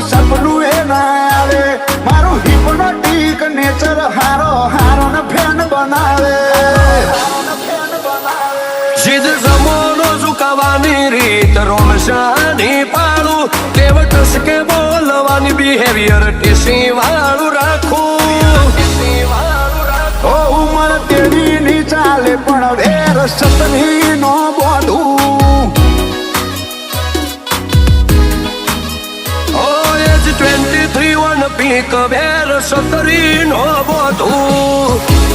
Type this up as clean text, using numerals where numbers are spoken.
સપનું એ ના આવે મારું હિપ્નોટિક નેચર હારો હારો ને ફેન બનાવે જીદ જમોનો ઝુકાવાની રીત રોમશાની પાડું કેવટસ કે બોલવાની બિહેવિયર ટીસી વાળું રાખું ઓ ઉમર તેની ની ચાલે પણ વેર સતની નો બોધું ઓ એજ 23 વન પીક વેર સતરી નો બોધું